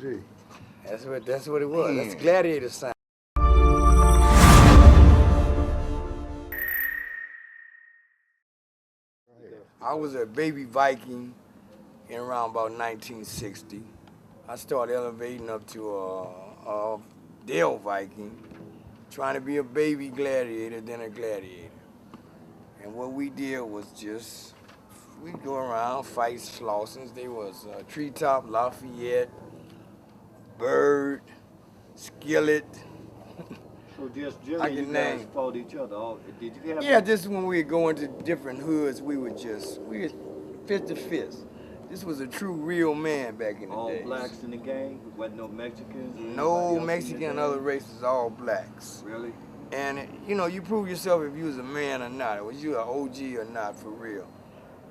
Gee. That's what it was. That's Gladiator sign. I was a baby Viking in around about 1960. I started elevating up to a Dale Viking, trying to be a baby gladiator, then a gladiator. And what we did was just, we'd go around, fight Slausons. They was Treetop, Lafayette, Bird, Skillet. So just generally you guys fought each other. Did you have? Yeah, just when we would go into different hoods, we was fist to fist. This was a true real man back in the day. All blacks in the gang? Wasn't no Mexicans? No Mexican and other races, all blacks. Really? And you know, you prove yourself if you was a man or not. Was you an OG or not, for real.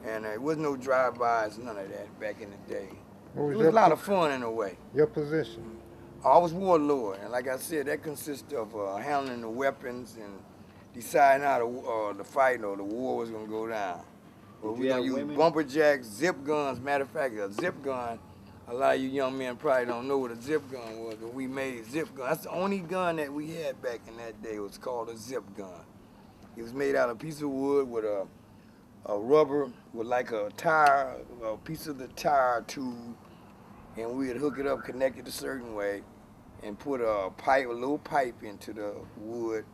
And it was no drive-bys, none of that back in the day. It was a lot of fun in a way. Your position? I was warlord, and like I said, that consists of handling the weapons and deciding how the fight or the war was gonna go down. But we're gonna use bumper jacks, zip guns. Matter of fact, a zip gun, a lot of you young men probably don't know what a zip gun was, but we made zip guns. That's the only gun that we had back in that day. It was called a zip gun. It was made out of a piece of wood with a rubber, with like a tire, a piece of the tire tube, and we'd hook it up, connect it a certain way, and put a little pipe into the wood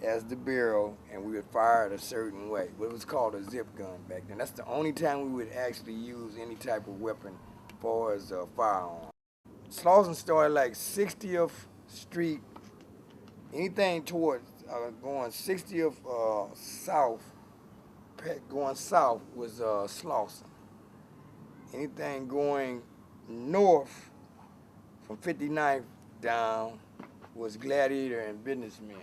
as the barrel, and we would fire it a certain way. But it was called a zip gun back then. That's the only time we would actually use any type of weapon as far as a firearm. Slausons started like 60th Street, anything towards going 60th south, going south was Slauson. Anything going north from 59th down was Gladiator and Businessmen.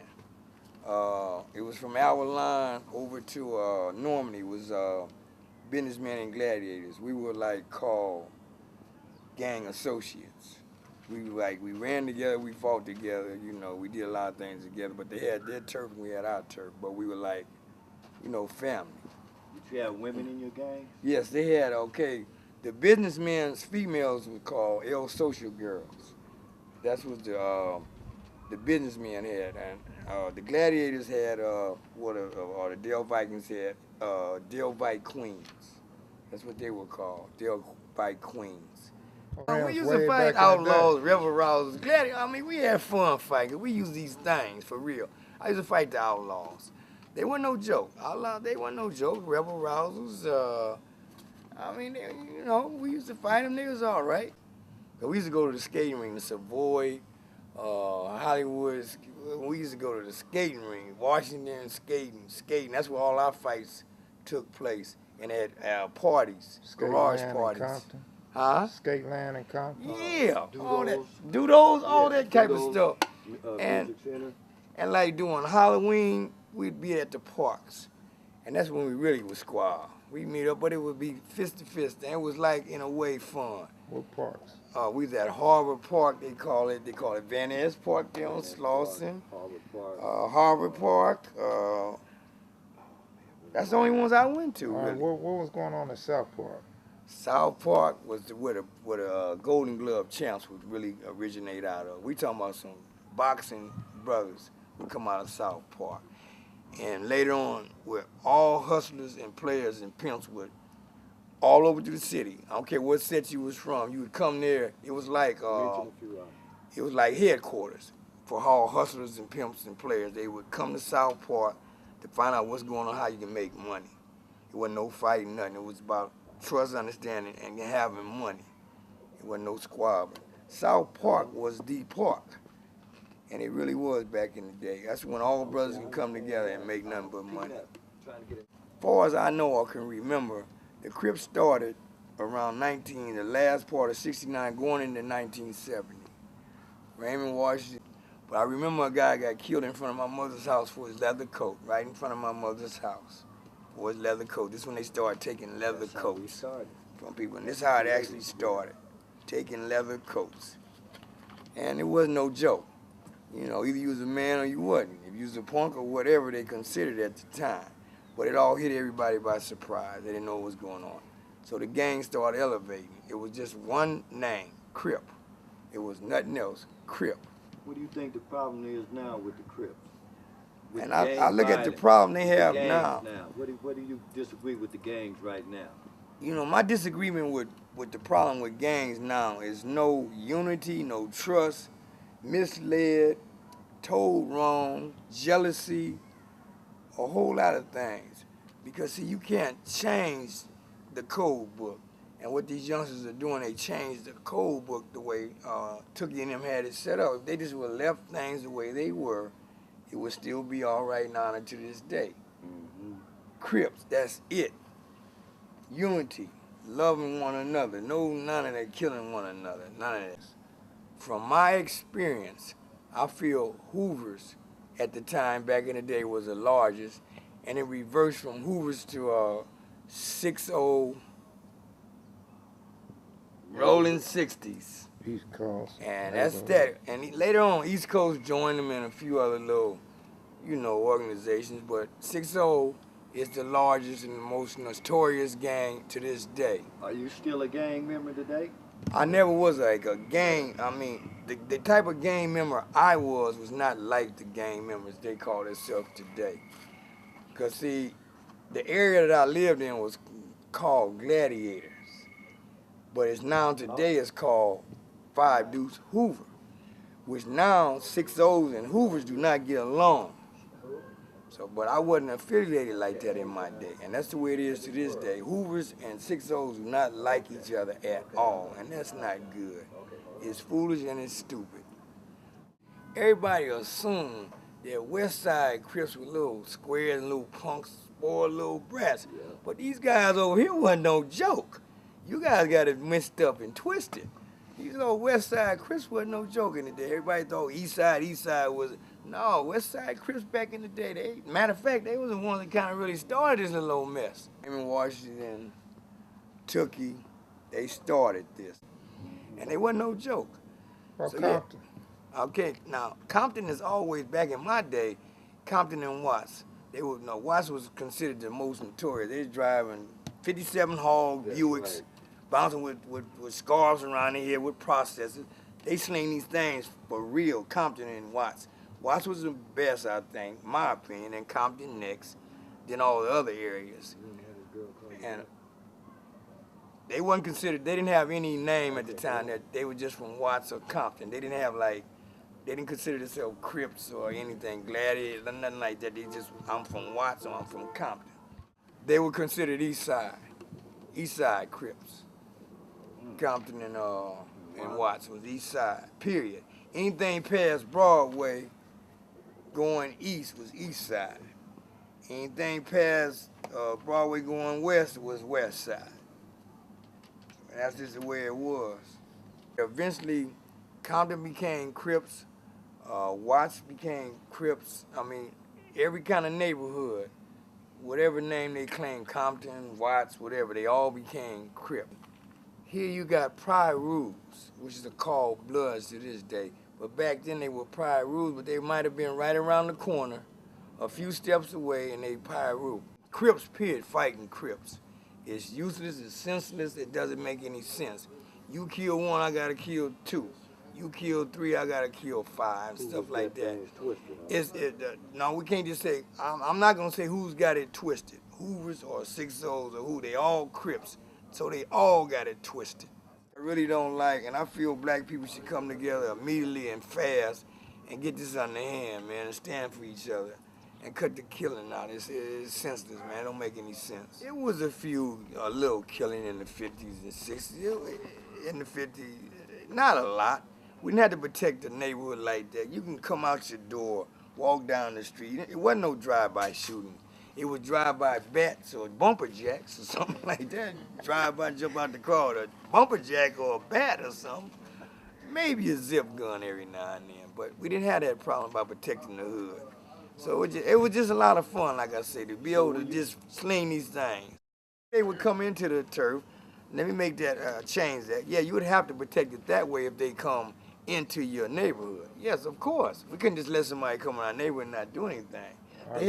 It was from our line over to Normandy was Businessmen and Gladiators. We were like called gang associates. We ran together, we fought together, you know, we did a lot of things together, but they had their turf and we had our turf, but we were like, you know, family. Did you have women in your gang? Yes, they had, the Businessmen's females were called El Social Girls. That's what the businessmen had, and the gladiators had or the Dale Vikings had Dale Vike Queens. That's what they were called, Dale Vike Queens. We used to fight outlaws, rebel rousers, gladiators. I mean, we had fun fighting. We used these things for real. I used to fight the outlaws. They weren't no joke. Outlaws, they weren't no joke. Rebel rousers. I mean, you know, we used to fight them. They was all right. But we used to go to the skating ring, the Savoy, Hollywood. We used to go to the skating ring, Washington, skating. That's where all our fights took place. And at parties, garage parties. Huh? Skate land in Compton. Yeah, all that. Doodles, all that type of stuff. And like doing Halloween, we'd be at the parks. And that's when we really would squabble. We'd meet up, but it would be fist to fist. And it was like, in a way, fun. What parks? We was at Harbor Park, they call it Van Ness Park there on Slauson. Harbor Park. That's the only ones I went to, really. What was going on at South Park? South Park was where the Golden Glove champs would really originate out of. We talking about some boxing brothers who come out of South Park. And later on, where all hustlers and players and pimps would all over to the city. I don't care what set you was from. You would come there. It was like headquarters for all hustlers and pimps and players. They would come to South Park to find out what's going on, how you can make money. It wasn't no fighting, nothing. It was about trust, understanding, and having money. It wasn't no squabbling. South Park was the park, and it really was back in the day. That's when all brothers could come together and make nothing but money. As far as I know or can remember, the Crips started around the last part of 69, going into 1970. Raymond Washington. But I remember a guy got killed in front of my mother's house for his leather coat, right in front of my mother's house. For his leather coat. This is when they started taking leather coats from people. And this is how it actually started, taking leather coats. And it wasn't no joke. You know, either you was a man or you wasn't. If you was a punk or whatever they considered at the time. But it all hit everybody by surprise. They didn't know what was going on. So the gang started elevating. It was just one name, Crip. It was nothing else. Crip. What do you think the problem is now with the Crips? With And the I look at the violence, problem they with the have gangs now. What do you disagree with the gangs right now? You know, my disagreement with the problem with gangs now is no unity, no trust, misled, told wrong, jealousy, a whole lot of things. Because see, you can't change the code book. And what these youngsters are doing, they changed the code book the way Tookie and them had it set up. If they just would have left things the way they were, it would still be all right now to this day. Mm-hmm. Crips, that's it. Unity, loving one another. No, none of that killing one another. None of this. From my experience, I feel Hoovers at the time back in the day was the largest, and it reversed from Hoovers to 6-0 rolling 60s. East Coast. And that's that. And later on, East Coast joined them and a few other little, organizations. But 6-0 is the largest and the most notorious gang to this day. Are you still a gang member today? I never was like a gang. I mean, the type of gang member I was not like the gang members they call themselves today. Because, see, the area that I lived in was called Gladiators. But it's now today it's called 5 Deuce Hoover, which now 6-0s and Hoovers do not get along. So, but I wasn't affiliated like that in my day, and that's the way it is to this day. Hoovers and 6-0s do not like each other at all, and that's not good. It's foolish and it's stupid. Everybody assumed that West Side Crips were little squares and little punks, spoiled little brats, but these guys over here wasn't no joke. You guys got it mixed up and twisted. These old West Side Crips wasn't no joke in the day. Everybody thought East Side was. No, West Side Crips back in the day, matter of fact, they was the ones that kind of really started this little old mess. In Washington, Tookie, they started this. And they wasn't no joke. Well, So, Compton. yeah. Okay, now, Compton is always, back in my day, Compton and Watts. Watts was considered the most notorious. They was driving 57 Hall Buicks, bouncing with scarves around their head with processors. They sling these things for real, Compton and Watts. Watts was the best, I think, my opinion, and Compton next, then all the other areas. And they wasn't considered, they didn't have any name at the time that they were just from Watts or Compton. They didn't have they didn't consider themselves Crips or anything, Gladiators, nothing like that. They just, I'm from Watts or I'm from Compton. They were considered East Side Crips. Compton and Watts was East Side, period. Anything past Broadway going east was East Side. Anything past Broadway going west was West Side. And that's just the way it was. Eventually, Compton became Crips, Watts became Crips. I mean, every kind of neighborhood, whatever name they claimed, Compton, Watts, whatever, they all became Crips. Here you got Prior Rules, which is called Bloods to this day. But back then they were Prior Rules, but they might have been right around the corner, a few steps away, and they Prior Rule. Crips, period, fighting Crips. It's useless, it's senseless, it doesn't make any sense. You kill one, I gotta kill two. You kill three, I gotta kill five, and stuff like that. No, we can't just say, I'm not gonna say who's got it twisted. Hoovers or 6-0s or who, they all Crips. So they all got it twisted. I really don't like, and I feel black people should come together immediately and fast and get this on the hand, man, and stand for each other and cut the killing out. It's senseless, man. It don't make any sense. It was a little killing in the 50s and 60s. In the 50s, not a lot. We didn't have to protect the neighborhood like that. You can come out your door, walk down the street. It wasn't no drive-by shooting. It was drive-by bats or bumper jacks or something like that. Drive-by, jump out the car, a bumper jack or a bat or something. Maybe a zip gun every now and then, but we didn't have that problem about protecting the hood. So it was just a lot of fun, like I said, to be able to just sling these things. They would come into the turf. Let me make that, change that. Yeah, you would have to protect it that way if they come into your neighborhood. Yes, of course. We couldn't just let somebody come in our neighborhood and not do anything. They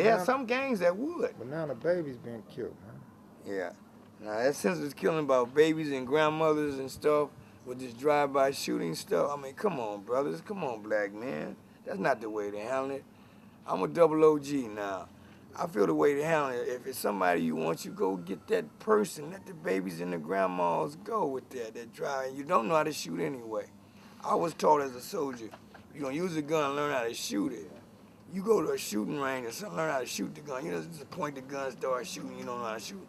had some gangs that would. But now the baby's being killed, man. Yeah. Now that senseless killing about babies and grandmothers and stuff with this drive-by shooting stuff. I mean, come on, brothers. Come on, black men. That's not the way to handle it. I'm a double OG now. I feel the way to handle it. If it's somebody you want, you go get that person. Let the babies and the grandmas go with that drive. You don't know how to shoot anyway. I was taught as a soldier, you're going to use a gun, learn how to shoot it. You go to a shooting range or something, learn how to shoot the gun. You know, just point the gun, start shooting, you don't know how to shoot.